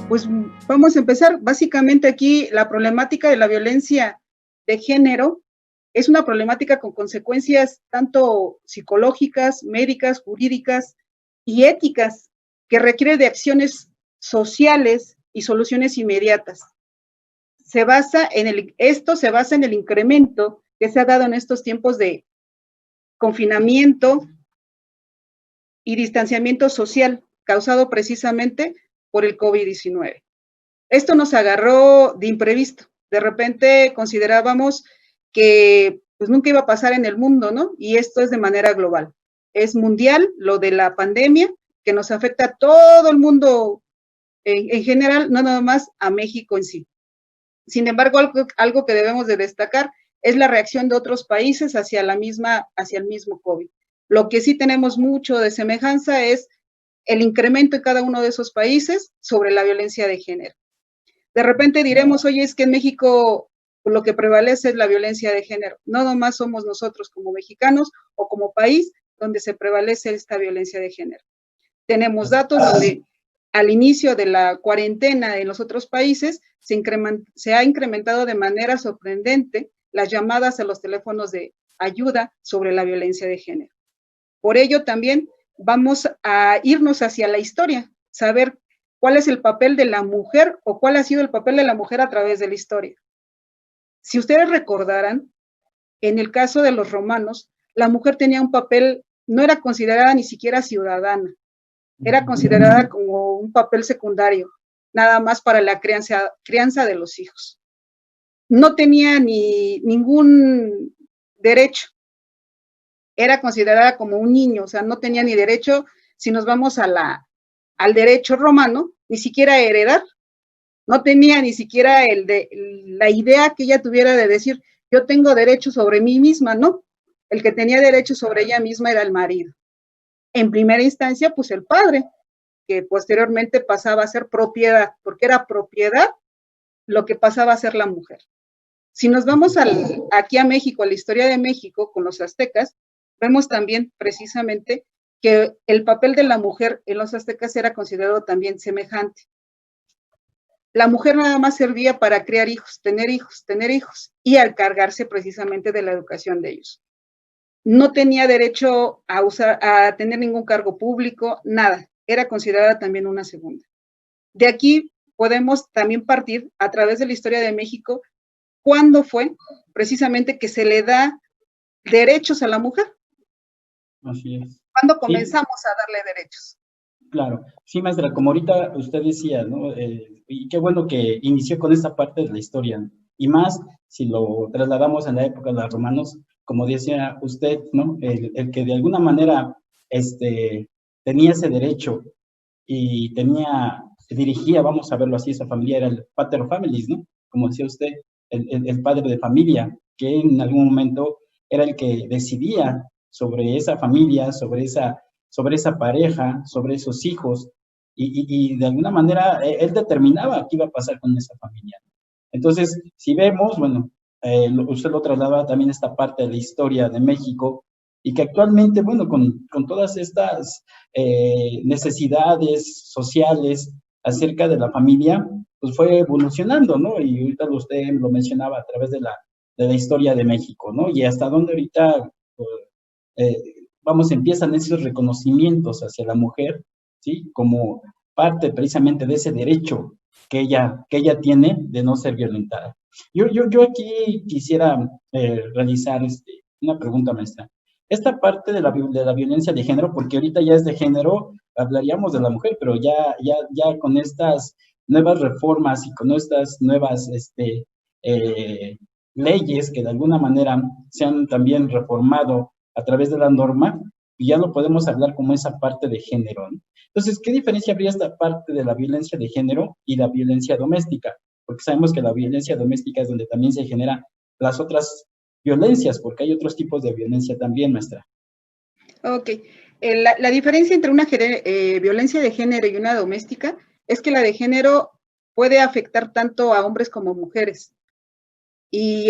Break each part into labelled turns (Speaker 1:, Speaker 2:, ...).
Speaker 1: Pues vamos a empezar. Básicamente aquí la problemática de la violencia de género es una problemática con consecuencias tanto psicológicas, médicas, jurídicas y éticas que requiere de acciones sociales y soluciones inmediatas. Esto se basa en el incremento que se ha dado en estos tiempos de confinamiento y distanciamiento social causado precisamente por el COVID-19. Esto nos agarró de imprevisto. De repente considerábamos que pues nunca iba a pasar en el mundo, ¿no? Y esto es de manera global. Es mundial lo de la pandemia que nos afecta a todo el mundo en general, no nada más a México en sí. Sin embargo, algo que debemos de destacar es la reacción de otros países hacia el mismo COVID. Lo que sí tenemos mucho de semejanza es el incremento en cada uno de esos países sobre la violencia de género. De repente diremos, oye, es que en México lo que prevalece es la violencia de género. No nomás somos nosotros como mexicanos o como país donde se prevalece esta violencia de género. Tenemos datos donde al inicio de la cuarentena en los otros países se ha incrementado de manera sorprendente las llamadas a los teléfonos de ayuda sobre la violencia de género. Por ello también vamos a irnos hacia la historia, saber cuál es el papel de la mujer o cuál ha sido el papel de la mujer a través de la historia. Si ustedes recordarán, en el caso de los romanos, la mujer tenía un papel, no era considerada ni siquiera ciudadana, era considerada como un papel secundario, nada más para la crianza de los hijos. No tenía ningún derecho, era considerada como un niño, o sea, no tenía ni derecho, si nos vamos al derecho romano, ni siquiera heredar, no tenía ni siquiera la idea que ella tuviera de decir, yo tengo derecho sobre mí misma, ¿no? El que tenía derecho sobre ella misma era el marido. En primera instancia, pues el padre, que posteriormente pasaba a ser propiedad, porque era propiedad lo que pasaba a ser la mujer. Si nos vamos aquí a México, a la historia de México, con los aztecas, vemos también precisamente que el papel de la mujer en los aztecas era considerado también semejante. La mujer nada más servía para criar hijos, tener hijos y al cargarse precisamente de la educación de ellos. No tenía derecho a tener ningún cargo público, nada. Era considerada también una segunda. De aquí podemos también partir a través de la historia de México, cuándo fue precisamente que se le da derechos a la mujer.
Speaker 2: Así es.
Speaker 1: ¿Cuándo comenzamos a darle derechos?
Speaker 2: Claro, sí, maestra, como ahorita usted decía, ¿no? Y qué bueno que inició con esta parte de la historia, y más si lo trasladamos en la época de los romanos, como decía usted, ¿no? El que de alguna manera tenía ese derecho y dirigía, vamos a verlo así, esa familia era el pater familias, ¿no? Como decía usted, el padre de familia, que en algún momento era el que decidía sobre esa familia, sobre esa pareja, sobre esos hijos, y de alguna manera él determinaba qué iba a pasar con esa familia. Entonces, si vemos, bueno, usted lo trasladaba también esta parte de la historia de México, y que actualmente, bueno, con todas estas necesidades sociales acerca de la familia, pues fue evolucionando, ¿no? Y ahorita usted lo mencionaba a través de la historia de México, ¿no? Y hasta dónde ahorita, eh, vamos, empiezan esos reconocimientos hacia la mujer, ¿sí? Como parte precisamente de ese derecho que ella tiene de no ser violentada. Yo aquí quisiera realizar una pregunta, maestra. Esta parte de la violencia de género, porque ahorita ya es de género, hablaríamos de la mujer, pero ya con estas nuevas reformas y con estas nuevas leyes que de alguna manera se han también reformado a través de la norma, y ya lo podemos hablar como esa parte de género, ¿no? Entonces, ¿qué diferencia habría esta parte de la violencia de género y la violencia doméstica? Porque sabemos que la violencia doméstica es donde también se generan las otras violencias, porque hay otros tipos de violencia también, maestra.
Speaker 1: Ok. La diferencia entre una violencia de género y una doméstica es que la de género puede afectar tanto a hombres como mujeres. Y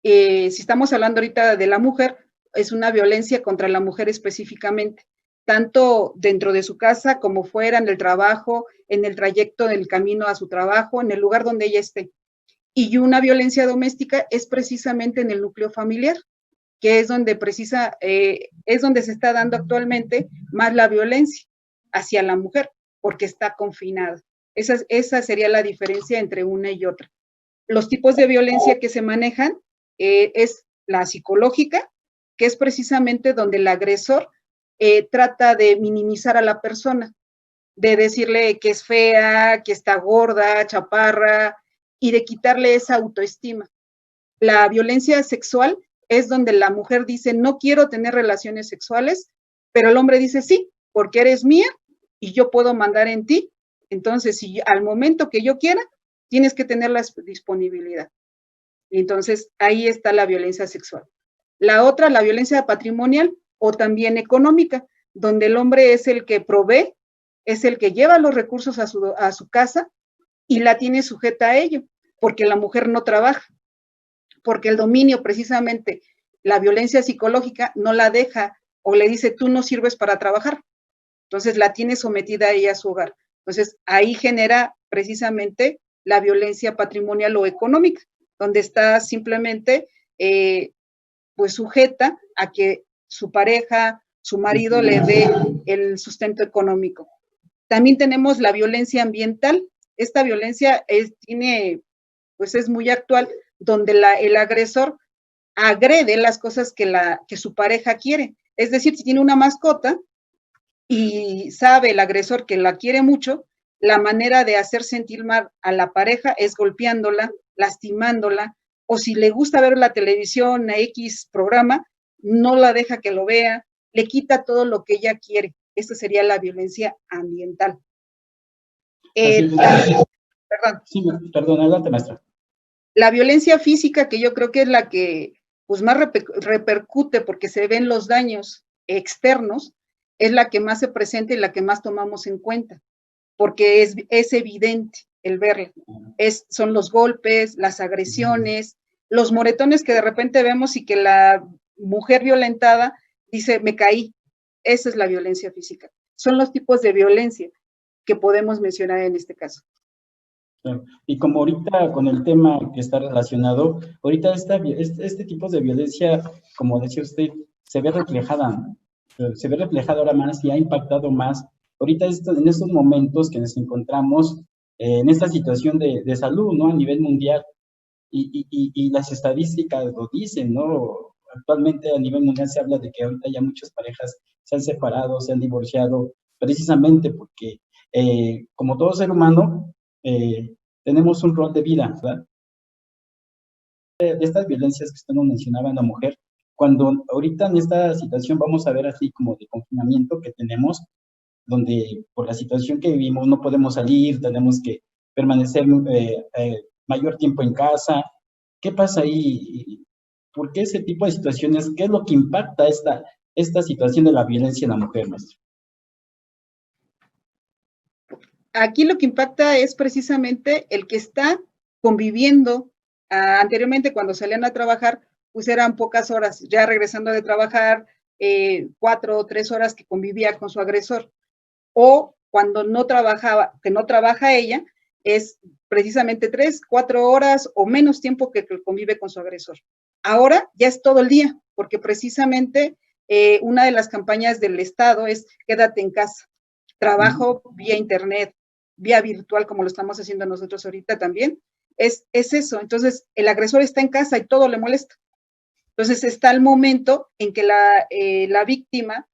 Speaker 1: si estamos hablando ahorita de la mujer, es una violencia contra la mujer específicamente. tanto dentro de su casa como fuera, en el trabajo, en el trayecto del camino a su trabajo, en el lugar donde ella esté. Y una violencia doméstica es precisamente en el núcleo familiar, que es donde es donde se está dando actualmente más la violencia hacia la mujer, porque está confinada. Esa sería la diferencia entre una y otra. Los tipos de violencia que se manejan es la psicológica, que es precisamente donde el agresor trata de minimizar a la persona, de decirle que es fea, que está gorda, chaparra, y de quitarle esa autoestima. La violencia sexual es donde la mujer dice, no quiero tener relaciones sexuales, pero el hombre dice, sí, porque eres mía y yo puedo mandar en ti. Entonces, si al momento que yo quiera, tienes que tener la disponibilidad. Entonces, ahí está la violencia sexual. La otra, la violencia patrimonial o también económica, donde el hombre es el que provee, es el que lleva los recursos a su casa y la tiene sujeta a ello, porque la mujer no trabaja, porque el dominio, precisamente, la violencia psicológica no la deja o le dice, tú no sirves para trabajar. Entonces, la tiene sometida a ella a su hogar. Entonces, ahí genera precisamente la violencia patrimonial o económica, donde está simplemente pues sujeta a que su pareja, su marido le dé el sustento económico. También tenemos la violencia ambiental. Esta violencia pues es muy actual, donde el agresor agrede las cosas que su pareja quiere. Es decir, si tiene una mascota y sabe el agresor que la quiere mucho, la manera de hacer sentir mal a la pareja es golpeándola, lastimándola, o si le gusta ver la televisión, a X programa, no la deja que lo vea, le quita todo lo que ella quiere. Esta sería la violencia ambiental.
Speaker 2: Perdón. Sí, perdón, adelante, maestra.
Speaker 1: La violencia física, que yo creo que es la que pues más repercute porque se ven los daños externos, es la que más se presenta y la que más tomamos en cuenta, porque es evidente el verla. Son los golpes, las agresiones, los moretones que de repente vemos y que la mujer violentada dice, me caí. Esa es la violencia física. Son los tipos de violencia que podemos mencionar en este caso.
Speaker 2: Y como ahorita con el tema que está relacionado, ahorita este tipo de violencia, como decía usted, se ve reflejada, se ve reflejada ahora más y ha impactado más. Ahorita en estos momentos que nos encontramos en esta situación de salud, ¿no? A nivel mundial, y las estadísticas lo dicen, ¿no? Actualmente a nivel mundial se habla de que ahorita ya muchas parejas se han separado, se han divorciado, precisamente porque como todo ser humano, tenemos un rol de vida, ¿verdad? De estas violencias que usted nos mencionaba en la mujer, cuando ahorita en esta situación vamos a ver así como de confinamiento que tenemos, donde por la situación que vivimos no podemos salir, tenemos que permanecer mayor tiempo en casa. ¿Qué pasa ahí? ¿Por qué ese tipo de situaciones? ¿Qué es lo que impacta esta situación de la violencia en la mujer, maestro?
Speaker 1: Aquí lo que impacta es precisamente el que está conviviendo. Anteriormente, cuando salían a trabajar, pues eran pocas horas, ya regresando de trabajar, 4 o 3 horas que convivía con su agresor. O cuando no trabajaba, que no trabaja ella, es precisamente 3, 4 horas o menos tiempo que convive con su agresor. Ahora ya es todo el día, porque precisamente una de las campañas del Estado es quédate en casa, trabajo vía internet, vía virtual, como lo estamos haciendo nosotros ahorita también, es eso. Entonces, el agresor está en casa y todo le molesta. Entonces, está el momento en que la víctima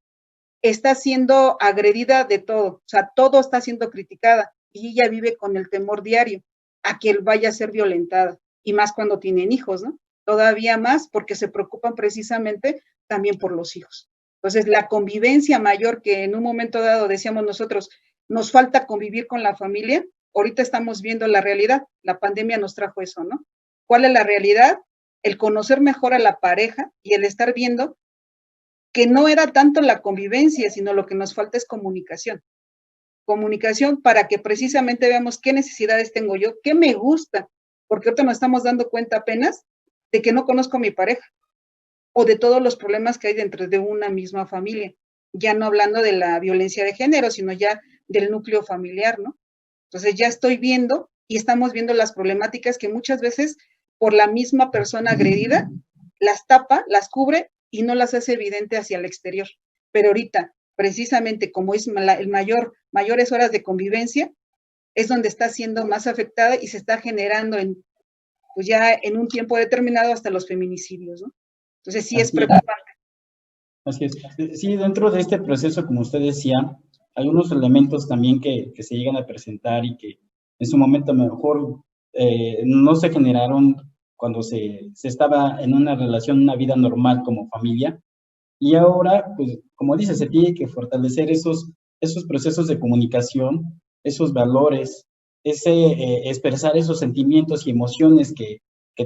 Speaker 1: está siendo agredida de todo, o sea, todo está siendo criticada y ella vive con el temor diario a que vaya a ser violentada, y más cuando tienen hijos, ¿no? Todavía más porque se preocupan precisamente también por los hijos. Entonces, la convivencia mayor que en un momento dado decíamos nosotros, nos falta convivir con la familia, ahorita estamos viendo la realidad, la pandemia nos trajo eso, ¿no? ¿Cuál es la realidad? El conocer mejor a la pareja y el estar viendo que no era tanto la convivencia, sino lo que nos falta es comunicación. Comunicación para que precisamente veamos qué necesidades tengo yo, qué me gusta, porque ahorita nos estamos dando cuenta apenas de que no conozco a mi pareja o de todos los problemas que hay dentro de una misma familia. ya no hablando de la violencia de género, sino ya del núcleo familiar, ¿no? Entonces ya estoy viendo y estamos viendo las problemáticas que muchas veces por la misma persona agredida las tapa, las cubre y no las hace evidente hacia el exterior. Pero ahorita, precisamente como es el mayores horas de convivencia, es donde está siendo más afectada y se está generando pues ya en un tiempo determinado hasta los feminicidios, ¿no? Entonces sí es preocupante.
Speaker 2: Así es. Sí, dentro de este proceso, como usted decía, hay unos elementos también que se llegan a presentar y que en su momento a lo mejor no se generaron cuando se estaba en una relación, una vida normal como familia. Y ahora, pues, como dice, se tiene que fortalecer esos procesos de comunicación, esos valores, expresar esos sentimientos y emociones que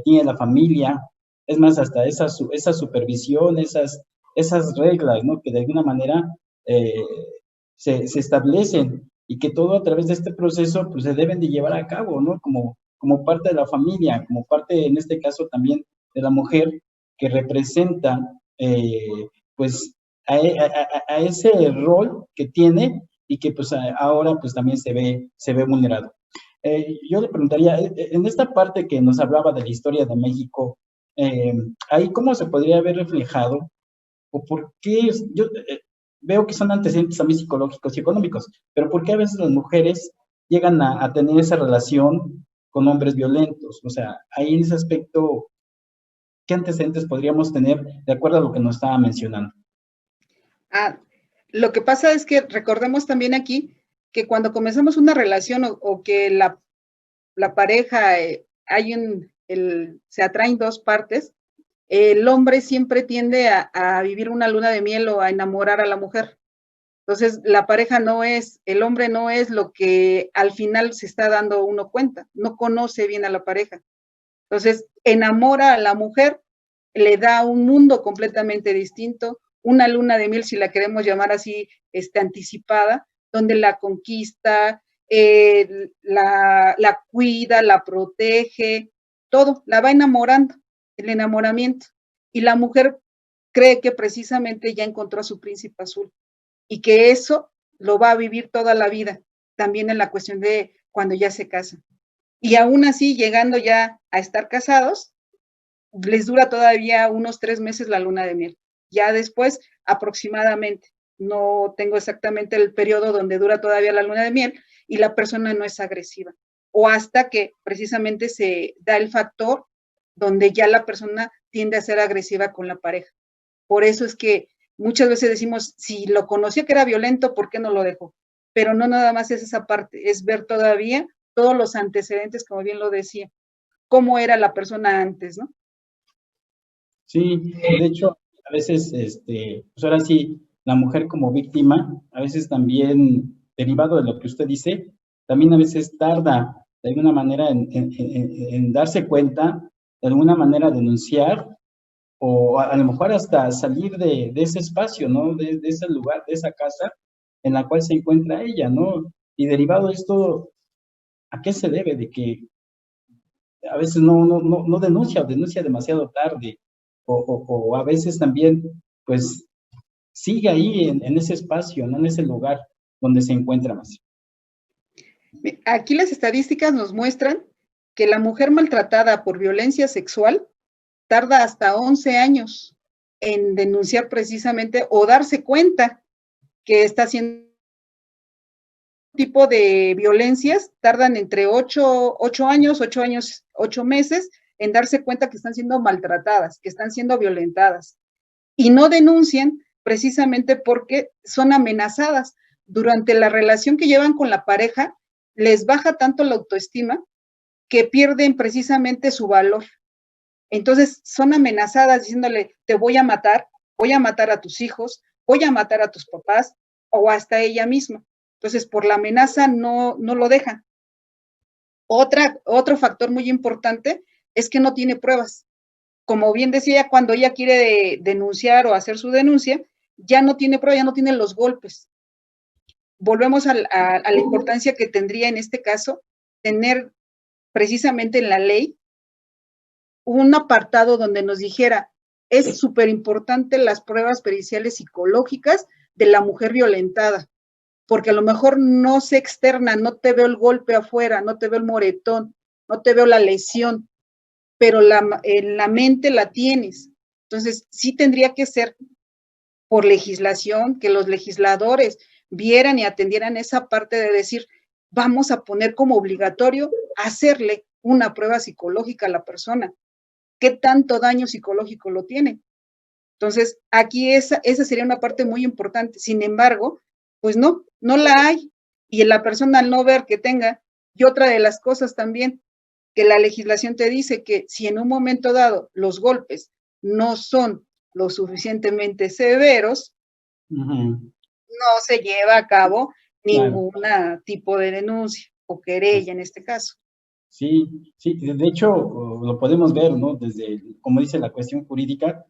Speaker 2: tiene la familia. Es más, hasta esa supervisión, esas reglas, ¿no? Que de alguna manera eh, se establecen y que todo a través de este proceso, pues, se deben de llevar a cabo, ¿no? Como parte de la familia, como parte, en este caso, también de la mujer que representa, pues, a ese rol que tiene y que, pues, ahora, pues, también se ve vulnerado. Yo le preguntaría, en esta parte que nos hablaba de la historia de México, ahí cómo se podría haber reflejado o por qué, yo veo que son antecedentes también psicológicos y económicos, pero por qué a veces las mujeres llegan a tener esa relación con hombres violentos. O sea, ahí en ese aspecto, ¿qué antecedentes podríamos tener de acuerdo a lo que nos estaba mencionando?
Speaker 1: Lo que pasa es que recordemos también aquí que cuando comenzamos una relación o que la pareja se atraen dos partes, el hombre siempre tiende a vivir una luna de miel o a enamorar a la mujer. Entonces, la pareja el hombre no es lo que al final se está dando uno cuenta, no conoce bien a la pareja. Entonces, enamora a la mujer, le da un mundo completamente distinto, una luna de miel, si la queremos llamar así, anticipada, donde la conquista, la cuida, la protege, todo, la va enamorando, el enamoramiento. Y la mujer cree que precisamente ya encontró a su príncipe azul y que eso lo va a vivir toda la vida, también en la cuestión de cuando ya se casan. Y aún así, llegando ya a estar casados, les dura todavía unos 3 meses la luna de miel. Ya después, aproximadamente, no tengo exactamente el periodo donde dura todavía la luna de miel y la persona no es agresiva. O hasta que precisamente se da el factor donde ya la persona tiende a ser agresiva con la pareja. Por eso es que muchas veces decimos, si lo conocía que era violento, ¿por qué no lo dejó? Pero no nada más es esa parte, es ver todavía todos los antecedentes, como bien lo decía, cómo era la persona antes, ¿no?
Speaker 2: Sí, de hecho, a veces, pues ahora sí, la mujer como víctima, a veces también, derivado de lo que usted dice, también a veces tarda de alguna manera en darse cuenta, de alguna manera denunciar, o a lo mejor hasta salir de ese espacio, ¿no? De ese lugar, de esa casa en la cual se encuentra ella, ¿no? Y derivado de esto, ¿a qué se debe? De que a veces no denuncia o denuncia demasiado tarde, o a veces también, pues, sigue ahí en ese espacio, ¿no? En ese lugar donde se encuentra más.
Speaker 1: Aquí las estadísticas nos muestran que la mujer maltratada por violencia sexual tarda hasta 11 años en denunciar precisamente o darse cuenta que está haciendo tipo de violencias, tardan entre 8 años, 8 meses en darse cuenta que están siendo maltratadas, que están siendo violentadas. Y no denuncian precisamente porque son amenazadas. Durante la relación que llevan con la pareja, les baja tanto la autoestima que pierden precisamente su valor. Entonces son amenazadas diciéndole, te voy a matar a tus hijos, voy a matar a tus papás o hasta ella misma. Entonces, por la amenaza no lo dejan. Otro factor muy importante es que no tiene pruebas. Como bien decía, cuando ella quiere denunciar o hacer su denuncia, ya no tiene prueba, ya no tiene los golpes. Volvemos a la importancia que tendría en este caso tener precisamente en la ley un apartado donde nos dijera, es súper importante las pruebas periciales psicológicas de la mujer violentada, porque a lo mejor no se externa, no te veo el golpe afuera, no te veo el moretón, no te veo la lesión, pero en la mente la tienes. Entonces, sí tendría que ser por legislación, que los legisladores vieran y atendieran esa parte de decir, vamos a poner como obligatorio hacerle una prueba psicológica a la persona. ¿Qué tanto daño psicológico lo tiene? Entonces, aquí esa sería una parte muy importante. Sin embargo, pues no la hay. Y la persona al no ver que tenga, y otra de las cosas también, que la legislación te dice que si en un momento dado los golpes no son lo suficientemente severos, no se lleva a cabo ningún tipo de denuncia o querella en este caso.
Speaker 2: Sí, sí, de hecho lo podemos ver, ¿no? Desde, como dice la cuestión jurídica,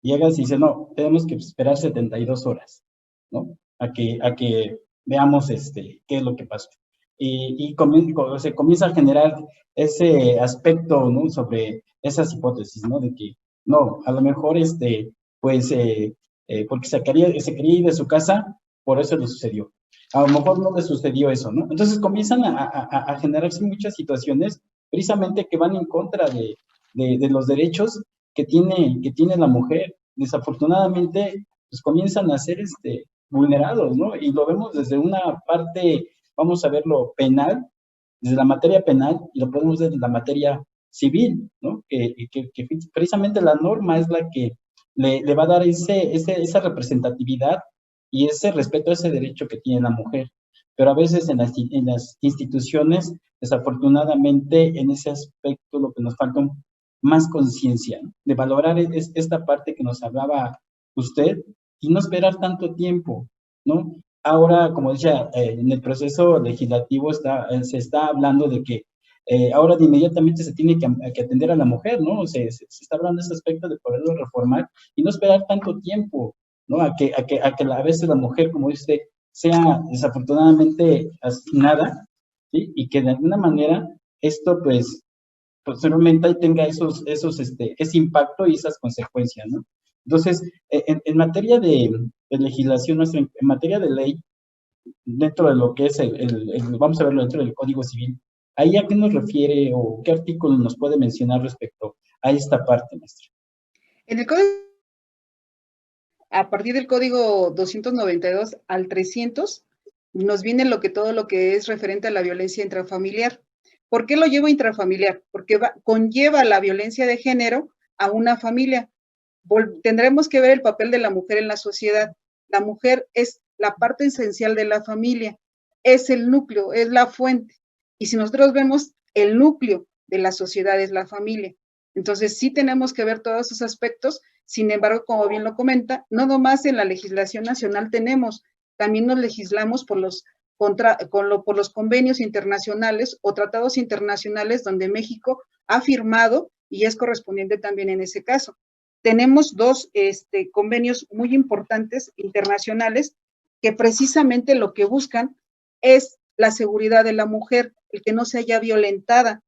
Speaker 2: llegas y dice, no, tenemos que esperar 72 horas, ¿no? A que veamos qué es lo que pasó. Y se comienza a generar ese aspecto, ¿no? Sobre esas hipótesis, ¿no? De que, no, a lo mejor, pues, porque se quería ir de su casa, por eso le sucedió. A lo mejor no le sucedió eso, ¿no? Entonces comienzan a generarse muchas situaciones precisamente que van en contra de los derechos que tiene la mujer. Desafortunadamente, pues comienzan a ser vulnerados, ¿no? Y lo vemos desde una parte, vamos a verlo penal, desde la materia penal, y lo podemos ver desde la materia civil, ¿no? Que precisamente la norma es la que le va a dar esa representatividad y ese respeto a ese derecho que tiene la mujer. Pero a veces en las instituciones, desafortunadamente, en ese aspecto lo que nos falta más conciencia, ¿no? De valorar esta parte que nos hablaba usted y no esperar tanto tiempo, ¿no? Ahora, como decía, en el proceso legislativo se está hablando de que ahora de inmediatamente se tiene que atender a la mujer, ¿no? Se está hablando de ese aspecto de poderlo reformar y no esperar tanto tiempo, ¿no? A que a veces la mujer, como dice usted, sea desafortunadamente asesinada, ¿sí? Y que de alguna manera esto, pues, posteriormente tenga ese impacto y esas consecuencias, ¿no? Entonces, en materia de legislación, en materia de ley, dentro de lo que es vamos a verlo dentro del Código Civil, ¿ahí a qué nos refiere o qué artículo nos puede mencionar respecto a esta parte, maestra?
Speaker 1: En el Código, a partir del Código 292 al 300, nos viene todo lo que es referente a la violencia intrafamiliar. ¿Por qué lo llevo intrafamiliar? Porque conlleva la violencia de género a una familia. Tendremos que ver el papel de la mujer en la sociedad. La mujer es la parte esencial de la familia, es el núcleo, es la fuente. Y si nosotros vemos, el núcleo de la sociedad es la familia. Entonces, sí tenemos que ver todos esos aspectos. Sin embargo, como bien lo comenta, no nomás en la legislación nacional tenemos, también nos legislamos por los convenios internacionales o tratados internacionales donde México ha firmado y es correspondiente también en ese caso. Tenemos dos convenios muy importantes internacionales que precisamente lo que buscan es la seguridad de la mujer, el que no se haya violentada.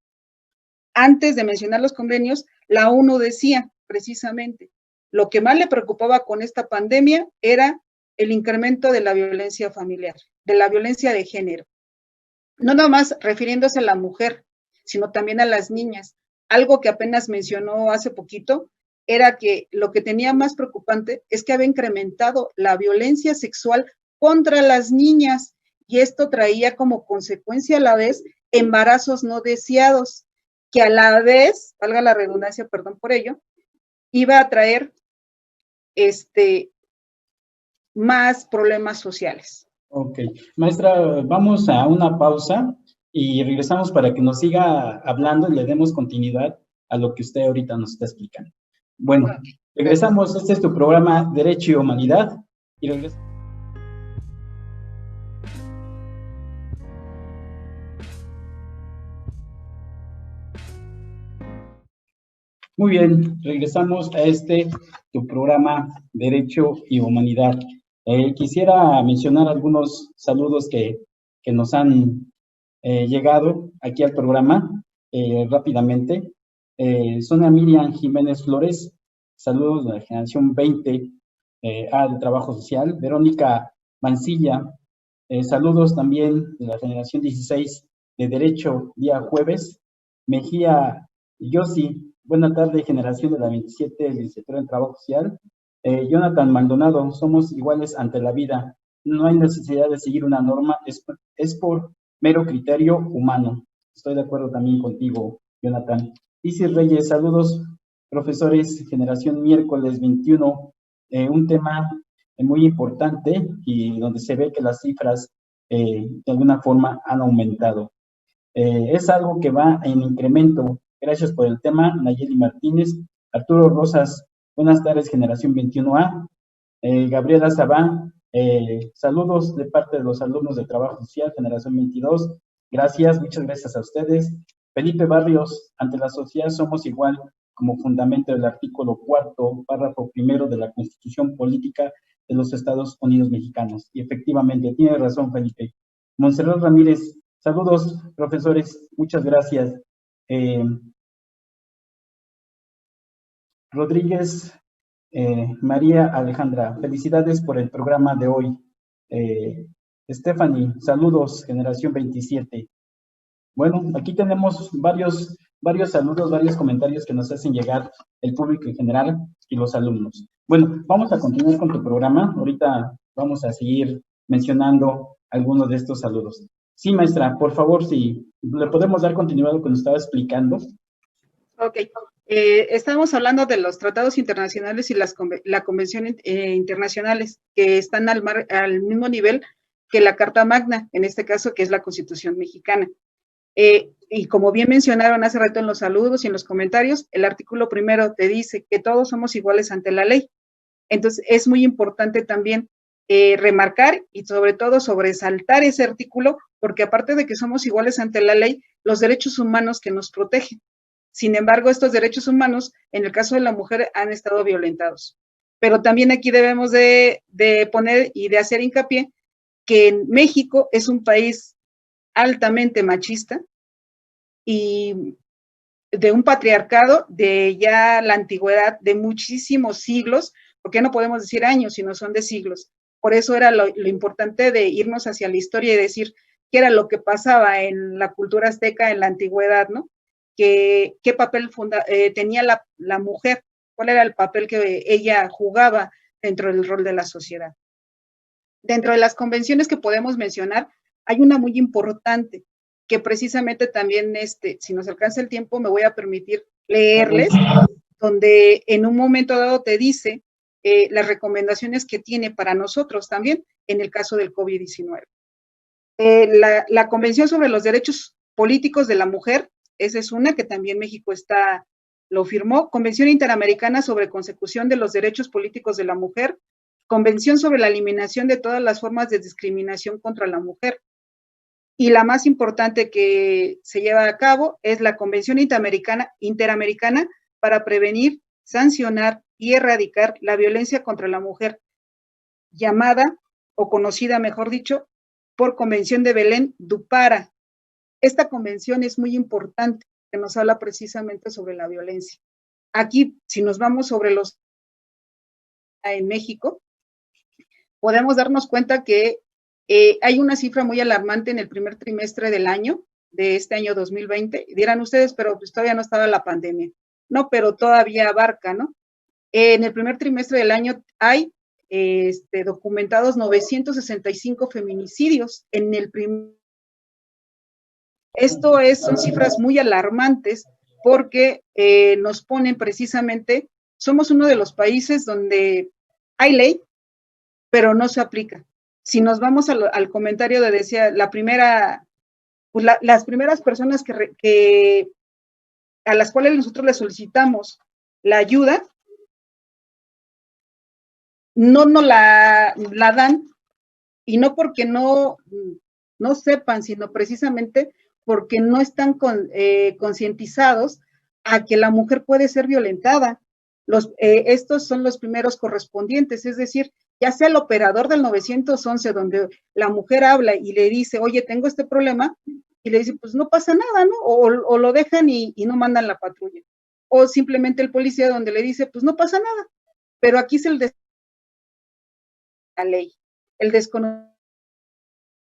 Speaker 1: Antes de mencionar los convenios, la ONU decía precisamente, lo que más le preocupaba con esta pandemia era el incremento de la violencia familiar, de la violencia de género. No nomás refiriéndose a la mujer, sino también a las niñas. Algo que apenas mencionó hace poquito era que lo que tenía más preocupante es que había incrementado la violencia sexual contra las niñas y esto traía como consecuencia a la vez embarazos no deseados, que a la vez, valga la redundancia, perdón por ello, iba a traer más problemas sociales.
Speaker 2: Ok, maestra, vamos a una pausa y regresamos para que nos siga hablando y le demos continuidad a lo que usted ahorita nos está explicando. Bueno, okay, regresamos. Gracias. Este es tu programa Derecho y Humanidad y regresamos. Muy bien, regresamos a tu programa Derecho y Humanidad. Quisiera mencionar algunos saludos que nos han llegado aquí al programa rápidamente. Sonia Miriam Jiménez Flores, saludos de la generación 20. A de Trabajo Social, Verónica Mancilla, saludos también de la generación 16 de Derecho, día jueves, Mejía Yossi, buena tarde, generación de la 27 de Licenciatura en Trabajo Social, Jonathan Maldonado, somos iguales ante la vida, no hay necesidad de seguir una norma, es por mero criterio humano. Estoy de acuerdo también contigo, Jonathan. Isis Reyes, saludos, profesores, generación miércoles 21, un tema muy importante y donde se ve que las cifras de alguna forma han aumentado. Es algo que va en incremento. Gracias por el tema, Nayeli Martínez. Arturo Rosas, buenas tardes, generación 21A. Gabriela Sabán, saludos de parte de los alumnos de Trabajo Social, generación 22. Gracias, muchas gracias a ustedes. Felipe Barrios, ante la sociedad somos igual como fundamento del artículo 4, párrafo 1 de la Constitución Política de los Estados Unidos Mexicanos. Y efectivamente, tiene razón, Felipe. Montserrat Ramírez, saludos, profesores, muchas gracias. Rodríguez María Alejandra, felicidades por el programa de hoy. Stephanie, saludos, generación 27. Bueno, aquí tenemos varios saludos, varios comentarios que nos hacen llegar el público en general y los alumnos. Bueno, vamos a continuar con tu programa. Ahorita vamos a seguir mencionando algunos de estos saludos. Sí, maestra, por favor, si le podemos dar continuidad a lo que nos estaba explicando.
Speaker 1: Ok. Estamos hablando de los tratados internacionales y la convención internacionales que están al mismo nivel que la Carta Magna, en este caso, que es la Constitución mexicana. Y como bien mencionaron hace rato en los saludos y en los comentarios, el artículo 1 te dice que todos somos iguales ante la ley. Entonces, es muy importante también remarcar y sobre todo sobresaltar ese artículo, porque aparte de que somos iguales ante la ley, los derechos humanos que nos protegen. Sin embargo, estos derechos humanos, en el caso de la mujer, han estado violentados. Pero también aquí debemos de poner y de hacer hincapié que en México es un país altamente machista y de un patriarcado de ya la antigüedad, de muchísimos siglos, porque no podemos decir años, sino son de siglos. Por eso era lo importante de irnos hacia la historia y decir qué era lo que pasaba en la cultura azteca en la antigüedad, ¿no? Qué papel tenía la mujer, cuál era el papel que ella jugaba dentro del rol de la sociedad. Dentro de las convenciones que podemos mencionar, hay una muy importante, que precisamente también, si nos alcanza el tiempo, me voy a permitir leerles, donde en un momento dado te dice las recomendaciones que tiene para nosotros también en el caso del COVID-19. La Convención sobre los Derechos Políticos de la Mujer, esa es una que también México lo firmó. Convención Interamericana sobre Consecución de los Derechos Políticos de la Mujer, Convención sobre la Eliminación de todas las formas de discriminación contra la mujer. Y la más importante que se lleva a cabo es la Convención Interamericana para prevenir, sancionar y erradicar la violencia contra la mujer, llamada o conocida, mejor dicho, por Convención de Belén du Pará. Esta convención es muy importante, que nos habla precisamente sobre la violencia. Aquí, si nos vamos sobre los en México, podemos darnos cuenta que hay una cifra muy alarmante en el primer trimestre del año, de este año 2020. Dirán ustedes, pero pues todavía no estaba la pandemia. No, pero todavía abarca, ¿no? En el primer trimestre del año hay documentados 965 feminicidios en el primer. Esto son cifras muy alarmantes porque nos ponen precisamente, somos uno de los países donde hay ley, pero no se aplica. Si nos vamos al comentario de decía, las primeras personas a las cuales nosotros le solicitamos la ayuda, no nos la dan, y no porque no sepan, sino precisamente porque no están concientizados a que la mujer puede ser violentada. Estos son los primeros correspondientes, es decir, ya sea el operador del 911, donde la mujer habla y le dice, oye, tengo este problema, y le dice, pues no pasa nada, ¿no? O lo dejan y no mandan la patrulla. O simplemente el policía donde le dice, pues no pasa nada. Pero aquí es la ley. El desconocer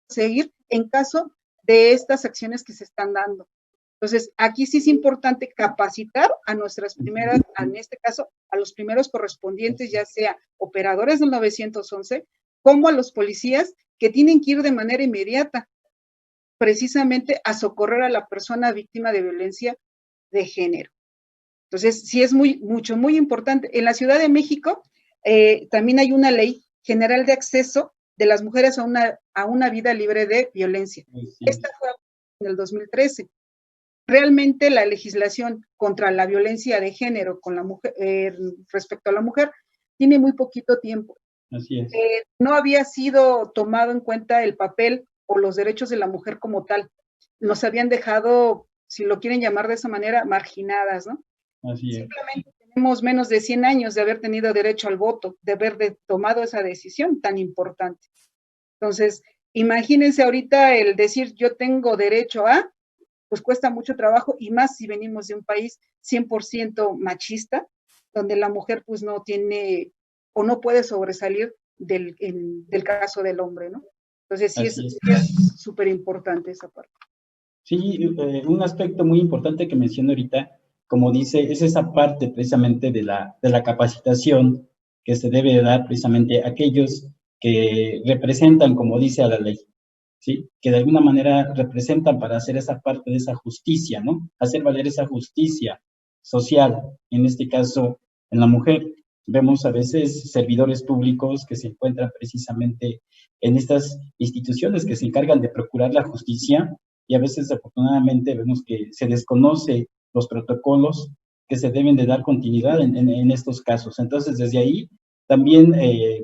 Speaker 1: seguir en caso de estas acciones que se están dando. Entonces, aquí sí es importante capacitar a nuestras primeras, en este caso, a los primeros correspondientes, ya sea operadores del 911, como a los policías que tienen que ir de manera inmediata, precisamente a socorrer a la persona víctima de violencia de género. Entonces, sí es muy importante. En la Ciudad de México también hay una ley general de acceso de las mujeres a una vida libre de violencia. Esta fue en el 2013. Realmente la legislación contra la violencia de género con la mujer, respecto a la mujer tiene muy poquito tiempo.
Speaker 2: Así es.
Speaker 1: No había sido tomado en cuenta el papel o los derechos de la mujer como tal. Nos habían dejado, si lo quieren llamar de esa manera, marginadas, ¿no?
Speaker 2: Así es.
Speaker 1: Simplemente tenemos menos de 100 años de haber tenido derecho al voto, de haber tomado esa decisión tan importante. Entonces, imagínense ahorita el decir yo tengo derecho a, pues cuesta mucho trabajo, y más si venimos de un país 100% machista, donde la mujer pues no tiene o no puede sobresalir del caso del hombre, ¿no? Entonces sí es súper importante esa parte.
Speaker 2: Sí, un aspecto muy importante que menciono ahorita, como dice, es esa parte precisamente de la capacitación que se debe dar precisamente a aquellos que representan, como dice a la ley, ¿sí? Que de alguna manera representan para hacer esa parte de esa justicia, ¿no? Hacer valer esa justicia social, en este caso en la mujer. Vemos a veces servidores públicos que se encuentran precisamente en estas instituciones que se encargan de procurar la justicia, y a veces afortunadamente vemos que se desconoce los protocolos que se deben de dar continuidad en estos casos. Entonces, desde ahí, también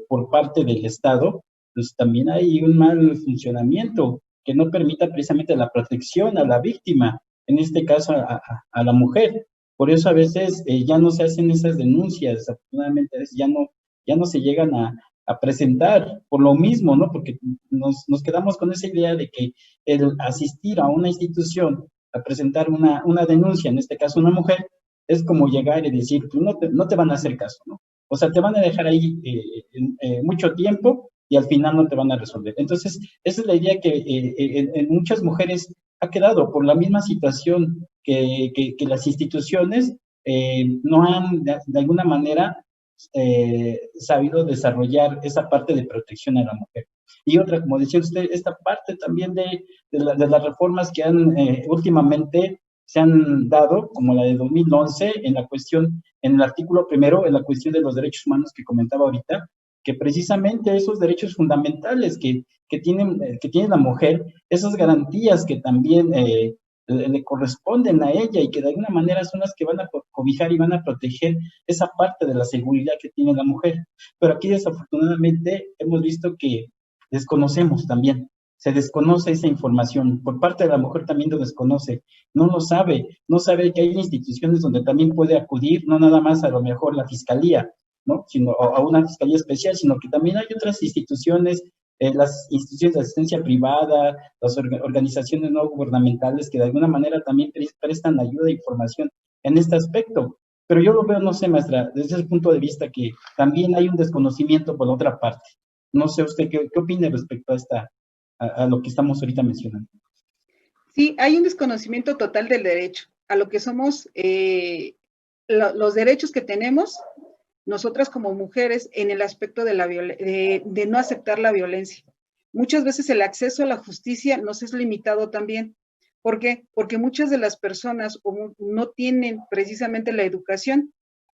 Speaker 2: por parte del Estado, pues también hay un mal funcionamiento que no permita precisamente la protección a la víctima, en este caso a la mujer. Por eso a veces ya no se hacen esas denuncias, desafortunadamente a veces ya no se llegan a presentar por lo mismo, ¿no? Porque nos quedamos con esa idea de que el asistir a una institución a presentar una denuncia, en este caso una mujer, es como llegar y decir, pues no te van a hacer caso, ¿no? O sea, te van a dejar ahí mucho tiempo y al final no te van a resolver. Entonces, esa es la idea que en muchas mujeres ha quedado por la misma situación que las instituciones no han de alguna manera sabido desarrollar esa parte de protección a la mujer. Y otra, como decía usted, esta parte también de las reformas que han últimamente se han dado, como la de 2011, en la cuestión, en el artículo primero, en la cuestión de los derechos humanos que comentaba ahorita, que precisamente esos derechos fundamentales que tiene la mujer, esas garantías que también le corresponden a ella y que de alguna manera son las que van a cobijar y van a proteger esa parte de la seguridad que tiene la mujer. Pero aquí desafortunadamente hemos visto que desconocemos también, se desconoce esa información, por parte de la mujer también lo desconoce, no lo sabe, no sabe que hay instituciones donde también puede acudir, no nada más a lo mejor la fiscalía, ¿no? Sino a una fiscalía especial, sino que también hay otras instituciones, las instituciones de asistencia privada, las organizaciones no gubernamentales que de alguna manera también prestan ayuda e información en este aspecto. Pero yo lo veo, no sé, maestra, desde ese punto de vista que también hay un desconocimiento por otra parte. No sé usted qué opina respecto a lo que estamos ahorita mencionando.
Speaker 1: Sí, hay un desconocimiento total del derecho, a lo que somos, los derechos que tenemos nosotras como mujeres en el aspecto de no aceptar la violencia. Muchas veces el acceso a la justicia nos es limitado también. ¿Por qué? Porque muchas de las personas no tienen precisamente la educación,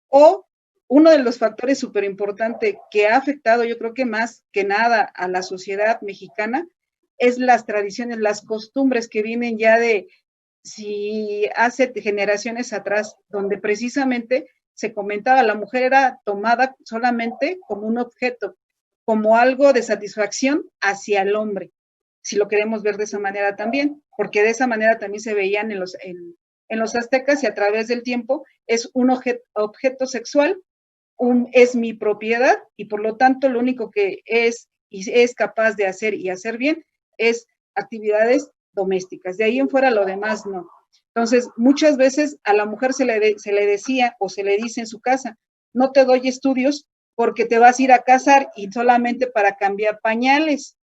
Speaker 1: o uno de los factores súper importantes que ha afectado, yo creo que más que nada a la sociedad mexicana, es las tradiciones, las costumbres que vienen ya de, si hace generaciones atrás, donde precisamente se comentaba, la mujer era tomada solamente como un objeto, como algo de satisfacción hacia el hombre, si lo queremos ver de esa manera también, porque de esa manera también se veían en los aztecas, y a través del tiempo es un objeto sexual, es mi propiedad, y por lo tanto lo único que es capaz de hacer y hacer bien es actividades domésticas. De ahí en fuera lo demás no. Entonces, muchas veces a la mujer se le decía o se le dice en su casa, no te doy estudios porque te vas a ir a casar y solamente para cambiar pañales.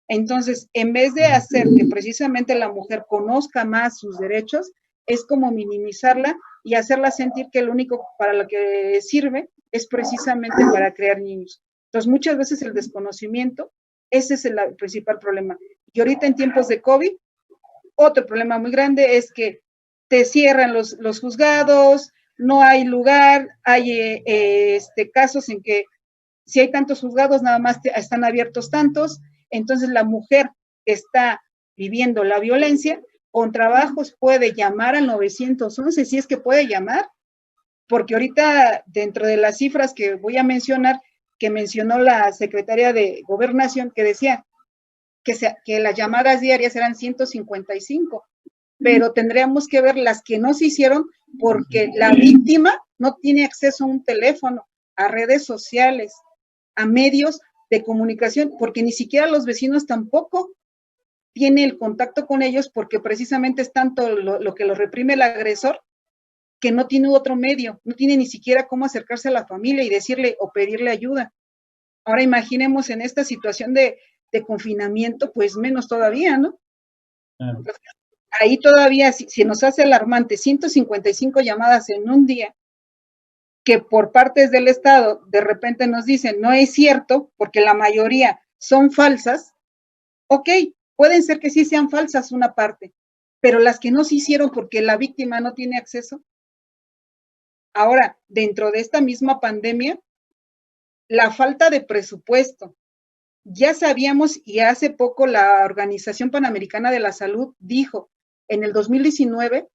Speaker 1: Entonces, en vez de hacer que precisamente la mujer conozca más sus derechos, es como minimizarla y hacerla sentir que lo único para lo que sirve es precisamente para crear niños. Entonces, muchas veces el desconocimiento, ese es el principal problema. Y ahorita en tiempos de COVID, otro problema muy grande es que te cierran los juzgados, no hay lugar, hay casos en que si hay tantos juzgados, nada más están abiertos tantos, entonces la mujer que está viviendo la violencia, con trabajos puede llamar al 911, si es que puede llamar, porque ahorita dentro de las cifras que voy a mencionar, que mencionó la secretaria de Gobernación, que decía que las llamadas diarias eran 155, pero tendríamos que ver las que no se hicieron porque la víctima no tiene acceso a un teléfono, a redes sociales, a medios de comunicación, porque ni siquiera los vecinos tampoco tienen el contacto con ellos porque precisamente es tanto lo que lo reprime el agresor que no tiene otro medio, no tiene ni siquiera cómo acercarse a la familia y decirle o pedirle ayuda. Ahora imaginemos en esta situación de confinamiento, pues menos todavía, ¿no? Entonces, ahí todavía, si nos hace alarmante, 155 llamadas en un día, que por partes del Estado de repente nos dicen no es cierto, porque la mayoría son falsas, ok, pueden ser que sí sean falsas una parte, pero las que no se hicieron porque la víctima no tiene acceso. Ahora, dentro de esta misma pandemia, la falta de presupuesto. Ya sabíamos y hace poco la Organización Panamericana de la Salud dijo, en el 2019,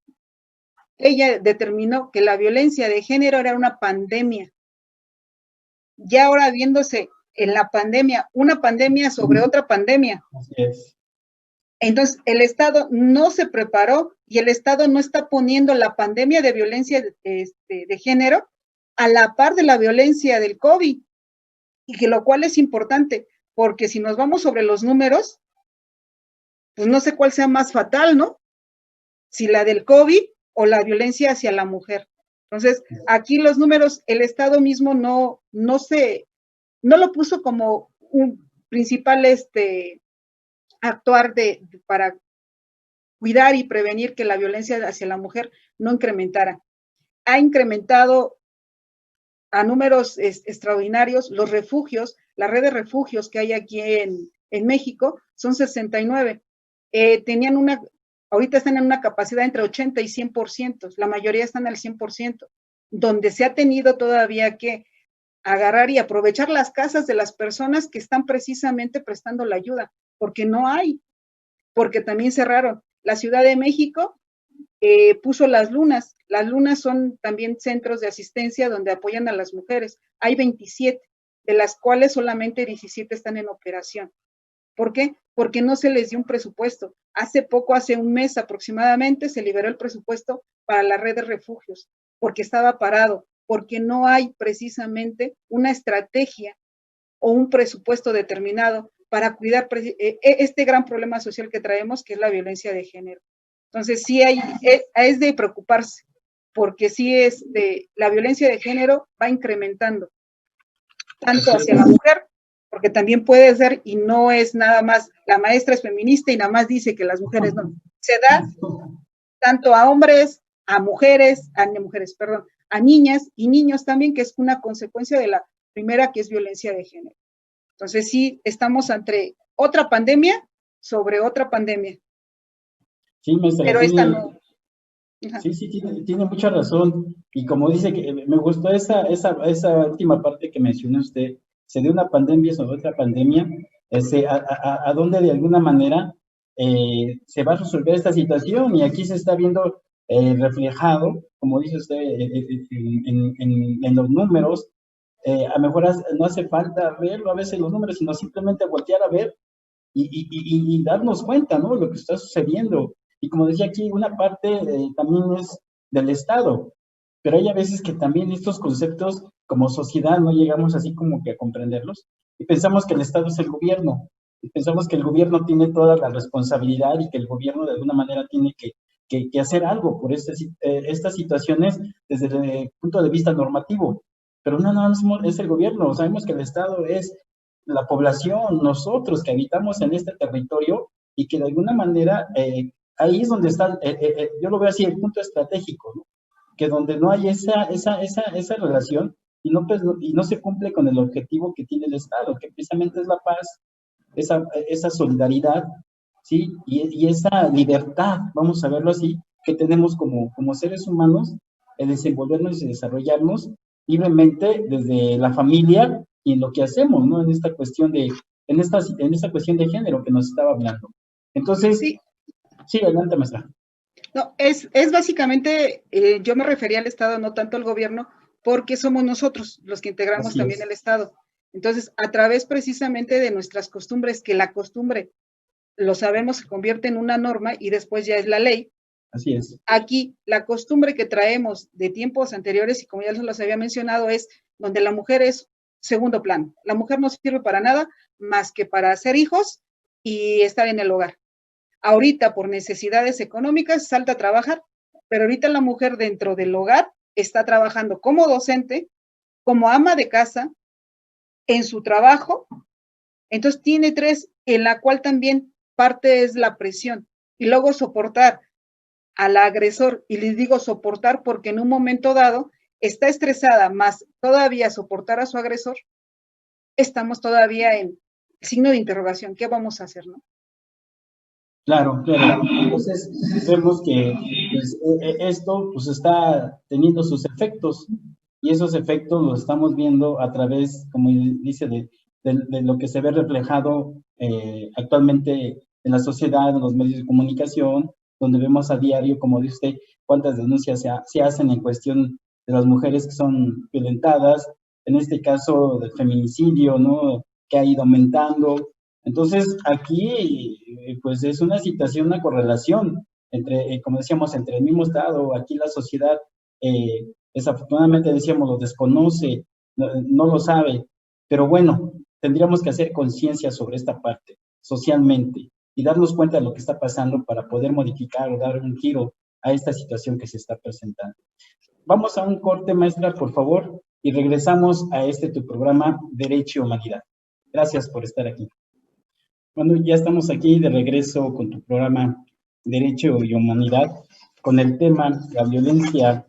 Speaker 1: ella determinó que la violencia de género era una pandemia. Ya ahora viéndose en la pandemia, una pandemia sobre otra pandemia.
Speaker 2: Así es.
Speaker 1: Entonces, el Estado no se preparó y el Estado no está poniendo la pandemia de violencia de género a la par de la violencia del COVID, y que lo cual es importante, porque si nos vamos sobre los números, pues no sé cuál sea más fatal, ¿no? Si la del COVID o la violencia hacia la mujer. Entonces, aquí los números, el Estado mismo no lo puso como un principal actuar para cuidar y prevenir que la violencia hacia la mujer no incrementara. Ha incrementado a números extraordinarios los refugios, la red de refugios que hay aquí en México son 69. Ahorita están en una capacidad entre 80 y 100%, la mayoría están al 100%, donde se ha tenido todavía que agarrar y aprovechar las casas de las personas que están precisamente prestando la ayuda, porque no hay, porque también cerraron. La Ciudad de México puso las lunas son también centros de asistencia donde apoyan a las mujeres, hay 27, de las cuales solamente 17 están en operación. ¿Por qué? Porque no se les dio un presupuesto. Hace un mes aproximadamente, se liberó el presupuesto para la red de refugios, porque estaba parado, porque no hay precisamente una estrategia o un presupuesto determinado para cuidar este gran problema social que traemos, que es la violencia de género. Entonces, sí es de preocuparse, porque sí la violencia de género va incrementando, tanto hacia la mujer, porque también puede ser, y no es nada más, la maestra es feminista y nada más dice que las mujeres no, se da tanto a hombres, a niñas y niños también, que es una consecuencia de la primera, que es violencia de género. Entonces sí, estamos ante otra pandemia sobre otra pandemia.
Speaker 2: Sí, maestra,
Speaker 1: pero esta no.
Speaker 2: Sí, tiene mucha razón. Y como dice, que me gustó esa última parte que mencionó usted, se dio una pandemia sobre otra pandemia, a donde de alguna manera se va a resolver esta situación, y aquí se está viendo reflejado, como dice usted, en los números. A lo mejor no hace falta verlo a veces los números, sino simplemente voltear a ver y darnos cuenta, ¿no? Lo que está sucediendo. Y como decía aquí, una parte también es del Estado, pero hay a veces que también estos conceptos como sociedad no llegamos así como que a comprenderlos, y pensamos que el Estado es el gobierno, y pensamos que el gobierno tiene toda la responsabilidad y que el gobierno de alguna manera tiene que hacer algo por estas situaciones desde el punto de vista normativo. pero no, no es el gobierno, sabemos que el Estado es la población, nosotros que habitamos en este territorio y que de alguna manera ahí es donde está, yo lo veo así, el punto estratégico, ¿no? Que donde no hay esa relación y no se cumple con el objetivo que tiene el Estado, que precisamente es la paz, esa solidaridad, ¿sí? Y esa libertad, vamos a verlo así, que tenemos como seres humanos, el desenvolvernos y desarrollarnos libremente desde la familia y en lo que hacemos, ¿no? En esta cuestión de género que nos estaba hablando. Entonces,
Speaker 1: Sí,
Speaker 2: sí, adelante, maestra.
Speaker 1: no, es básicamente, yo me refería al Estado, no tanto al gobierno, porque somos nosotros los que integramos
Speaker 2: Así
Speaker 1: también
Speaker 2: es,
Speaker 1: el Estado. Entonces, a través precisamente de nuestras costumbres, que la costumbre, lo sabemos, se convierte en una norma y después ya es la ley.
Speaker 2: así es.
Speaker 1: Aquí, la costumbre que traemos de tiempos anteriores, y como ya se los había mencionado, es donde la mujer es segundo plano. La mujer no sirve para nada más que para hacer hijos y estar en el hogar. Ahorita, por necesidades económicas, salta a trabajar, pero ahorita la mujer dentro del hogar está trabajando como docente, como ama de casa, en su trabajo. Entonces tiene tres, en la cual también parte es la presión y luego soportar al agresor, y les digo soportar porque en un momento dado está estresada, más todavía soportar a su agresor, estamos todavía en signo de interrogación. ¿Qué vamos a hacer, no?
Speaker 2: Claro, claro. Entonces, vemos que pues, esto pues, está teniendo sus efectos y esos efectos los estamos viendo a través, como dice, de lo que se ve reflejado actualmente en la sociedad, en los medios de comunicación, donde vemos a diario, como dice usted, cuántas denuncias se hacen en cuestión de las mujeres que son violentadas, en este caso del feminicidio, ¿no? Que ha ido aumentando. Entonces, aquí, pues es una situación, una correlación entre, como decíamos, entre el mismo Estado, aquí la sociedad, desafortunadamente decíamos, lo desconoce, no lo sabe, pero bueno, tendríamos que hacer conciencia sobre esta parte, socialmente, y darnos cuenta de lo que está pasando para poder modificar o dar un giro a esta situación que se está presentando. Vamos a un corte, maestra, por favor, y regresamos a tu programa, Derecho y Humanidad. Gracias por estar aquí. Bueno, ya estamos aquí de regreso con tu programa Derecho y Humanidad, con el tema la violencia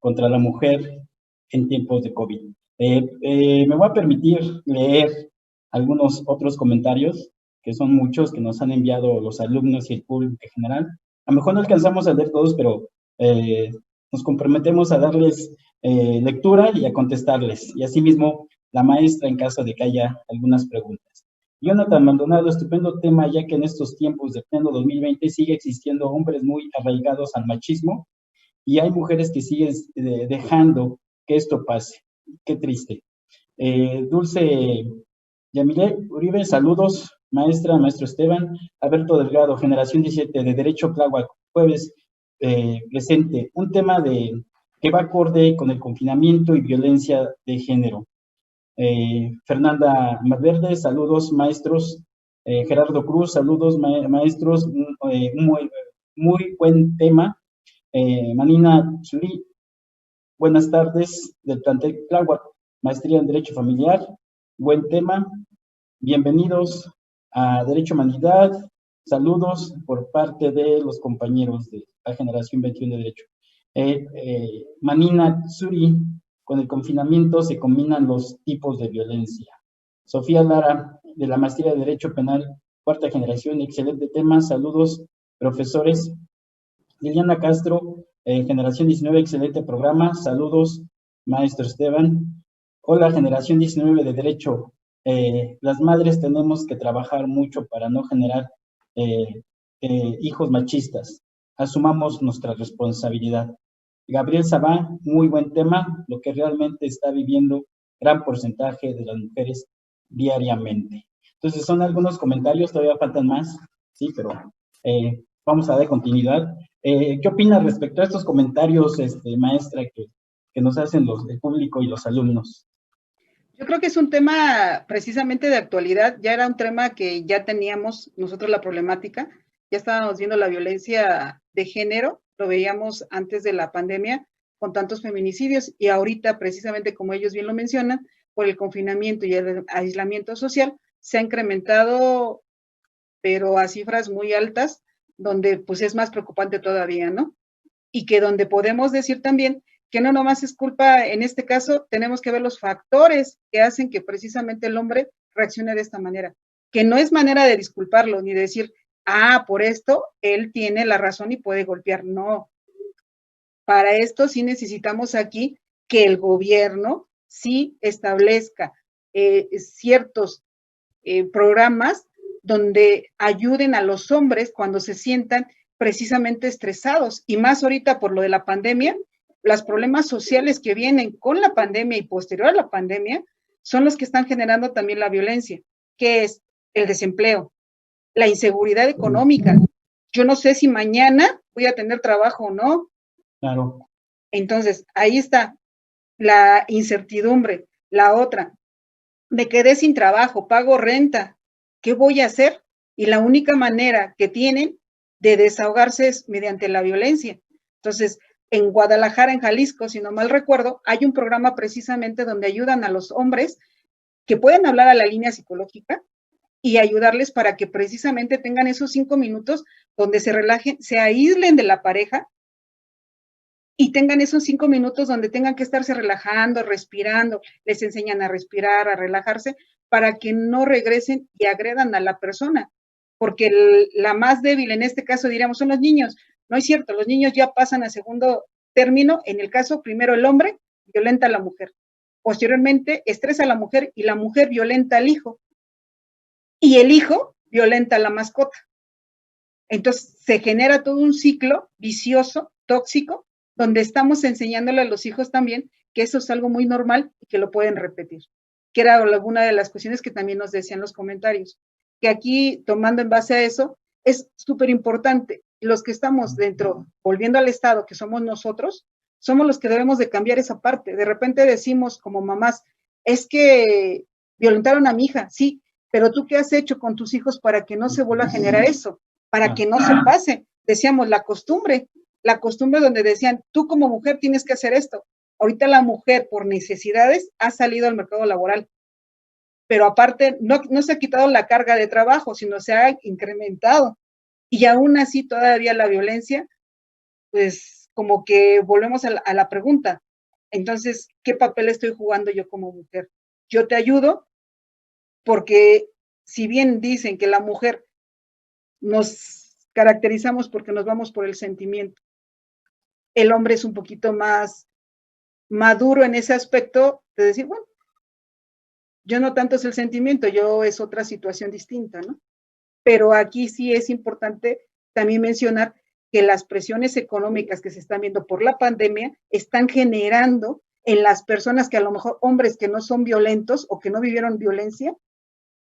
Speaker 2: contra la mujer en tiempos de COVID. Me voy a permitir leer algunos otros comentarios, que son muchos, que nos han enviado los alumnos y el público en general. A lo mejor no alcanzamos a leer todos, pero nos comprometemos a darles lectura y a contestarles. Y asimismo, la maestra en caso de que haya algunas preguntas. Jonathan Maldonado, estupendo tema, ya que en estos tiempos de pleno 2020 sigue existiendo hombres muy arraigados al machismo y hay mujeres que siguen dejando que esto pase. Qué triste. Dulce Yamile Uribe, saludos, maestra, maestro Esteban. Alberto Delgado, generación 17 de Derecho Tláhuac, jueves presente. Un tema que va acorde con el confinamiento y violencia de género. Fernanda Malverde, saludos maestros. Gerardo Cruz, saludos maestros. Muy buen tema. Manina Churi, buenas tardes del plantel Tláhuac, maestría en Derecho Familiar. Buen tema. Bienvenidos a Derecho Humanidad. Saludos por parte de los compañeros de la generación 21 de Derecho. Manina Tsuri, con el confinamiento se combinan los tipos de violencia. Sofía Lara, de la maestría de Derecho Penal, cuarta generación, excelente tema. Saludos, profesores. Liliana Castro, generación 19, excelente programa. Saludos, maestro Esteban. Hola, generación 19 de Derecho. Las madres tenemos que trabajar mucho para no generar hijos machistas. Asumamos nuestra responsabilidad. Gabriel Sabá, muy buen tema, lo que realmente está viviendo gran porcentaje de las mujeres diariamente. Entonces, son algunos comentarios, todavía faltan más, sí, pero vamos a dar continuidad. ¿Qué opina respecto a estos comentarios, maestra, que nos hacen el público y los alumnos?
Speaker 1: Yo creo que es un tema precisamente de actualidad, ya era un tema que ya teníamos nosotros la problemática, ya estábamos viendo la violencia de género, lo veíamos antes de la pandemia, con tantos feminicidios y ahorita precisamente como ellos bien lo mencionan, por el confinamiento y el aislamiento social, se ha incrementado, pero a cifras muy altas, donde pues es más preocupante todavía, ¿no? Y que donde podemos decir también que no nomás es culpa, en este caso, tenemos que ver los factores que hacen que precisamente el hombre reaccione de esta manera, que no es manera de disculparlo, ni de decir, por esto él tiene la razón y puede golpear, no. Para esto sí necesitamos aquí que el gobierno sí establezca ciertos programas donde ayuden a los hombres cuando se sientan precisamente estresados, y más ahorita por lo de la pandemia, los problemas sociales que vienen con la pandemia y posterior a la pandemia son los que están generando también la violencia, que es el desempleo, la inseguridad económica. Yo no sé si mañana voy a tener trabajo o no.
Speaker 2: Claro.
Speaker 1: Entonces, ahí está la incertidumbre. La otra, me quedé sin trabajo, pago renta, ¿qué voy a hacer? Y la única manera que tienen de desahogarse es mediante la violencia. Entonces, en Guadalajara, en Jalisco, si no mal recuerdo, hay un programa precisamente donde ayudan a los hombres que pueden hablar a la línea psicológica y ayudarles para que precisamente tengan esos 5 minutos donde se relajen, se aíslen de la pareja y tengan esos 5 minutos donde tengan que estarse relajando, respirando, les enseñan a respirar, a relajarse, para que no regresen y agredan a la persona, porque la más débil en este caso, diríamos, son los niños. No es cierto, los niños ya pasan a segundo término, en el caso, primero el hombre violenta a la mujer, posteriormente estresa a la mujer y la mujer violenta al hijo, y el hijo violenta a la mascota. Entonces se genera todo un ciclo vicioso, tóxico, donde estamos enseñándole a los hijos también que eso es algo muy normal y que lo pueden repetir, que era alguna de las cuestiones que también nos decían los comentarios, que aquí, tomando en base a eso, es súper importante, los que estamos dentro, volviendo al Estado, que somos nosotros, somos los que debemos de cambiar esa parte. De repente decimos como mamás, es que violentaron a mi hija, sí, pero tú qué has hecho con tus hijos para que no se vuelva a generar eso, para que no se pase. Decíamos la costumbre donde decían, tú como mujer tienes que hacer esto. Ahorita la mujer por necesidades ha salido al mercado laboral, pero aparte no se ha quitado la carga de trabajo, sino se ha incrementado. Y aún así todavía la violencia, pues como que volvemos a la pregunta. Entonces, ¿qué papel estoy jugando yo como mujer? Yo te ayudo porque si bien dicen que la mujer nos caracterizamos porque nos vamos por el sentimiento, el hombre es un poquito más maduro en ese aspecto de decir, bueno, yo no tanto es el sentimiento, yo es otra situación distinta, ¿no? Pero aquí sí es importante también mencionar que las presiones económicas que se están viendo por la pandemia están generando en las personas que a lo mejor, hombres que no son violentos o que no vivieron violencia,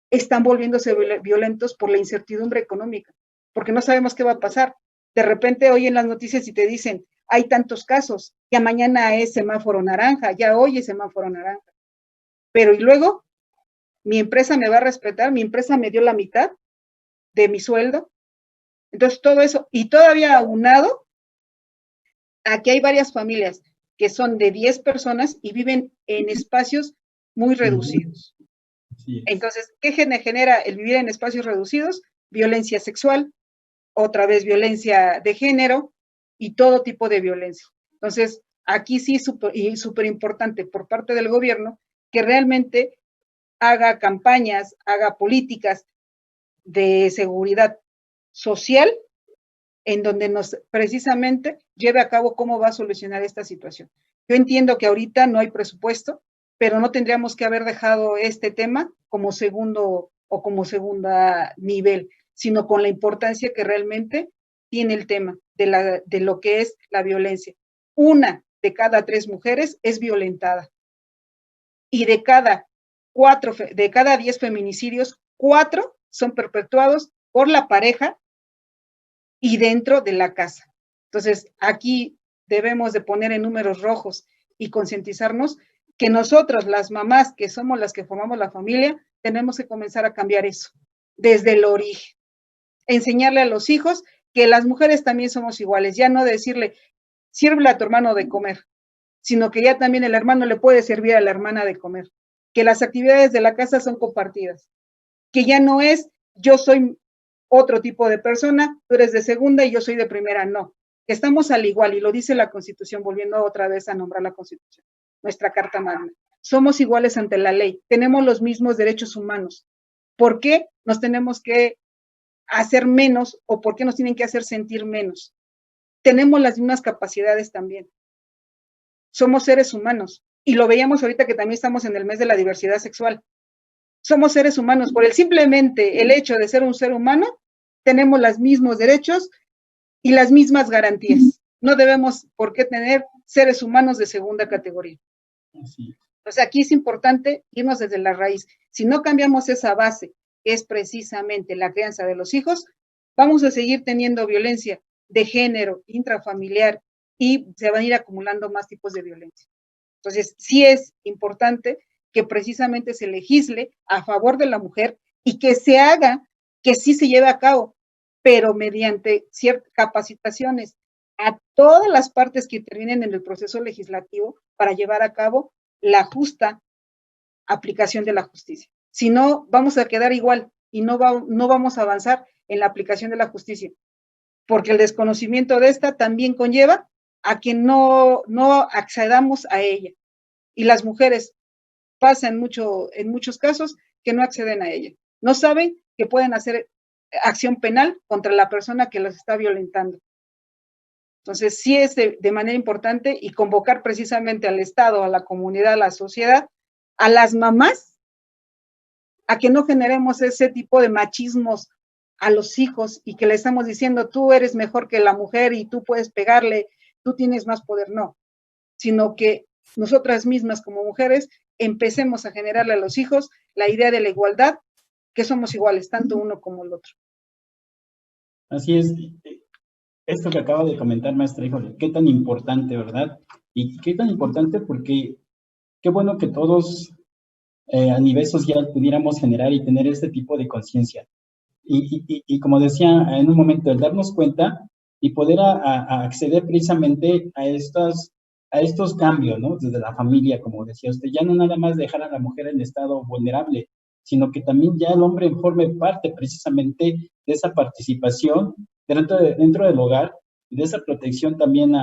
Speaker 1: están volviéndose violentos por la incertidumbre económica, porque no sabemos qué va a pasar. De repente hoy en las noticias y te dicen, hay tantos casos, ya mañana es semáforo naranja, ya hoy es semáforo naranja. Pero y luego, mi empresa me va a respetar, mi empresa me dio la mitad de mi sueldo. Entonces todo eso, y todavía aunado, aquí hay varias familias que son de 10 personas y viven en espacios muy reducidos. Sí. Entonces, ¿qué genera el vivir en espacios reducidos? Violencia sexual, otra vez violencia de género y todo tipo de violencia. Entonces, aquí sí súper importante por parte del gobierno que realmente haga campañas, haga políticas de seguridad social en donde nos precisamente lleve a cabo cómo va a solucionar esta situación. Yo entiendo que ahorita no hay presupuesto, pero no tendríamos que haber dejado este tema como segundo o como segunda nivel, sino con la importancia que realmente tiene el tema de lo que es la violencia. 1 de cada 3 mujeres es violentada. Y de cada 10 feminicidios, 4 son perpetuados por la pareja y dentro de la casa. Entonces, aquí debemos de poner en números rojos y concientizarnos que nosotros, las mamás, que somos las que formamos la familia, tenemos que comenzar a cambiar eso, desde el origen. Enseñarle a los hijos que las mujeres también somos iguales, ya no decirle, sírvele a tu hermano de comer, sino que ya también el hermano le puede servir a la hermana de comer, que las actividades de la casa son compartidas, que ya no es yo soy otro tipo de persona, tú eres de segunda y yo soy de primera, no, que estamos al igual, y lo dice la Constitución, volviendo otra vez a nombrar la Constitución, nuestra Carta Magna. Somos iguales ante la ley, tenemos los mismos derechos humanos. ¿Por qué nos tenemos que hacer menos o por qué nos tienen que hacer sentir menos? Tenemos las mismas capacidades también. Somos seres humanos. Y lo veíamos ahorita que también estamos en el mes de la diversidad sexual. Somos seres humanos. Por simplemente el hecho de ser un ser humano, tenemos los mismos derechos y las mismas garantías. No debemos por qué tener seres humanos de segunda categoría.
Speaker 2: Sí.
Speaker 1: O sea, aquí es importante irnos desde la raíz. Si no cambiamos esa base, que es precisamente la crianza de los hijos, vamos a seguir teniendo violencia de género, intrafamiliar, y se van a ir acumulando más tipos de violencia. Entonces, sí es importante que precisamente se legisle a favor de la mujer y que se haga, que sí se lleve a cabo, pero mediante ciertas capacitaciones a todas las partes que intervienen en el proceso legislativo para llevar a cabo la justa aplicación de la justicia. Si no, vamos a quedar igual y no vamos a avanzar en la aplicación de la justicia, porque el desconocimiento de esta también conlleva a que no accedamos a ella. Y las mujeres pasan en muchos casos que no acceden a ella. No saben que pueden hacer acción penal contra la persona que las está violentando. Entonces, sí es de manera importante y convocar precisamente al Estado, a la comunidad, a la sociedad, a las mamás, a que no generemos ese tipo de machismos a los hijos y que le estamos diciendo, tú eres mejor que la mujer y tú puedes pegarle, tú tienes más poder, no, sino que nosotras mismas como mujeres empecemos a generarle a los hijos la idea de la igualdad, que somos iguales, tanto uno como el otro.
Speaker 2: Así es. Esto que acaba de comentar, maestra, híjole, qué tan importante, ¿verdad? Y qué tan importante porque qué bueno que todos a nivel social pudiéramos generar y tener este tipo de conciencia. Y como decía en un momento, el darnos cuenta y poder acceder precisamente a estos cambios, ¿no? Desde la familia, como decía usted, ya no nada más dejar a la mujer en estado vulnerable, sino que también ya el hombre forme parte precisamente de esa participación dentro del hogar, de esa protección también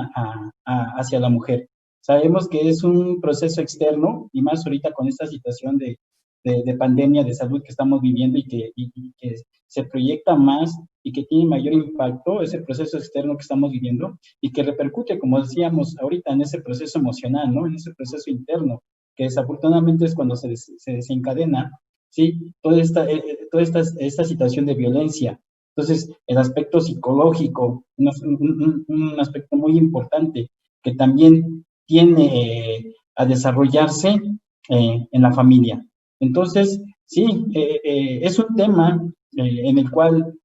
Speaker 2: hacia la mujer. Sabemos que es un proceso externo, y más ahorita con esta situación de pandemia de salud que estamos viviendo y que se proyecta más y que tiene mayor impacto, ese proceso externo que estamos viviendo y que repercute, como decíamos ahorita, en ese proceso emocional, ¿no? En ese proceso interno, que desafortunadamente es cuando se desencadena, ¿sí? Toda esta situación de violencia. Entonces, el aspecto psicológico, un aspecto muy importante que también tiene a desarrollarse en la familia. Entonces, sí, es un tema en el cual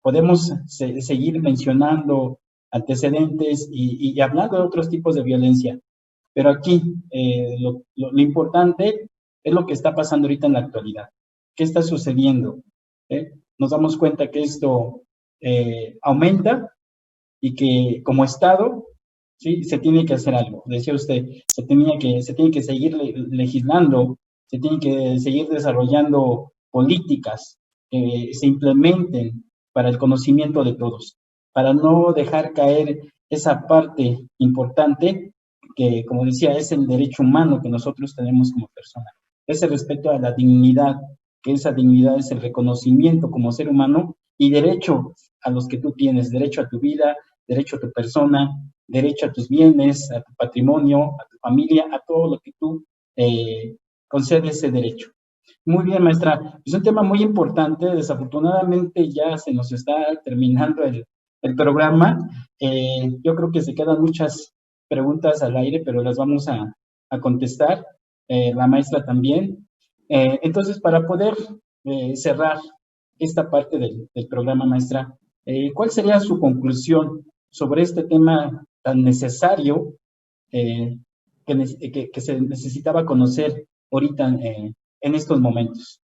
Speaker 2: podemos seguir mencionando antecedentes y hablando de otros tipos de violencia. Pero aquí lo importante es lo que está pasando ahorita en la actualidad. ¿Qué está sucediendo? Nos damos cuenta que esto aumenta y que como Estado, sí, se tiene que hacer algo. Decía usted, se tiene que seguir legislando, se tienen que seguir desarrollando políticas que se implementen para el conocimiento de todos, para no dejar caer esa parte importante que, como decía, es el derecho humano que nosotros tenemos como persona. Ese respeto a la dignidad, que esa dignidad es el reconocimiento como ser humano y derecho a los que tú tienes, derecho a tu vida, derecho a tu persona, derecho a tus bienes, a tu patrimonio, a tu familia, a todo lo que tú concedes ese derecho. Muy bien, maestra. Es un tema muy importante. Desafortunadamente ya se nos está terminando el programa. Yo creo que se quedan muchas preguntas al aire, pero las vamos a contestar. La maestra también. Entonces, para poder cerrar esta parte del programa, maestra, ¿cuál sería su conclusión sobre este tema tan necesario que se necesitaba conocer ahorita en estos momentos?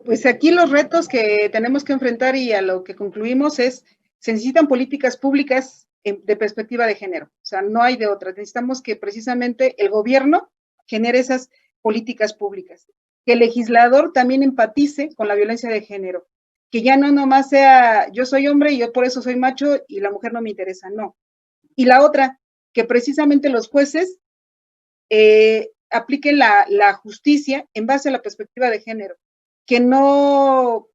Speaker 1: Pues aquí los retos que tenemos que enfrentar y a lo que concluimos es, se necesitan políticas públicas de perspectiva de género. O sea, no hay de otra. Necesitamos que precisamente el gobierno genere esas políticas públicas, que el legislador también empatice con la violencia de género, que ya no nomás sea yo soy hombre y yo por eso soy macho y la mujer no me interesa, no. Y la otra, que precisamente los jueces apliquen la justicia en base a la perspectiva de género, que no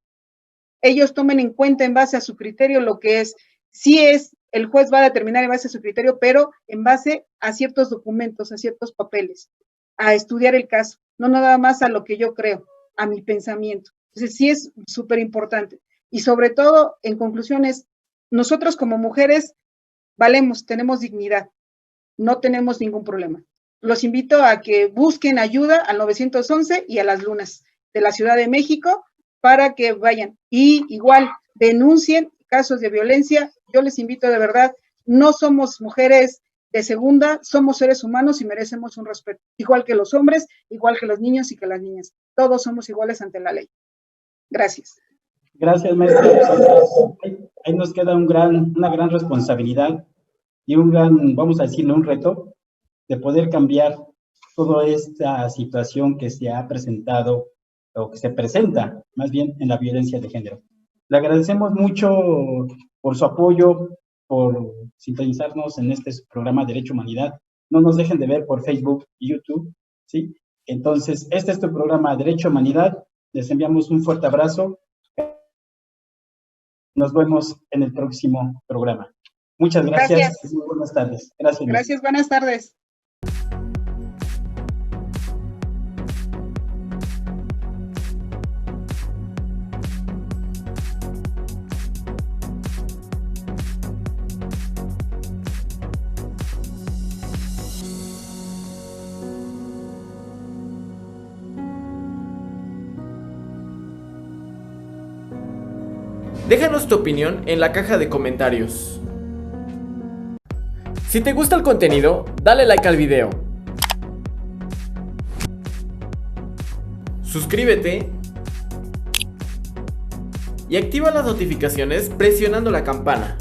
Speaker 1: ellos tomen en cuenta en base a su criterio lo que es, sí es, el juez va a determinar en base a su criterio, pero en base a ciertos documentos, a ciertos papeles, a estudiar el caso, no nada más a lo que yo creo, a mi pensamiento. Entonces sí es súper importante. Y sobre todo, en conclusiones, nosotros como mujeres valemos, tenemos dignidad, no tenemos ningún problema. Los invito a que busquen ayuda al 911 y a las lunas de la Ciudad de México para que vayan y igual denuncien casos de violencia. Yo les invito de verdad, no somos mujeres de segunda, somos seres humanos y merecemos un respeto, igual que los hombres, igual que los niños y que las niñas. Todos somos iguales ante la ley. Gracias.
Speaker 2: Gracias, maestra. Ahí nos queda una gran responsabilidad y un gran, vamos a decirlo, un reto de poder cambiar toda esta situación que se ha presentado o que se presenta más bien en la violencia de género. Le agradecemos mucho por su apoyo, por sintonizarnos en este programa Derecho Humanidad. No nos dejen de ver por Facebook y YouTube, ¿sí? Entonces, este es tu programa Derecho Humanidad. Les enviamos un fuerte abrazo. Nos vemos en el próximo programa. Muchas gracias. Muy buenas tardes. Gracias.
Speaker 1: Gracias, buenas tardes.
Speaker 3: Déjanos tu opinión en la caja de comentarios. Si te gusta el contenido, dale like al video. Suscríbete y activa las notificaciones presionando la campana.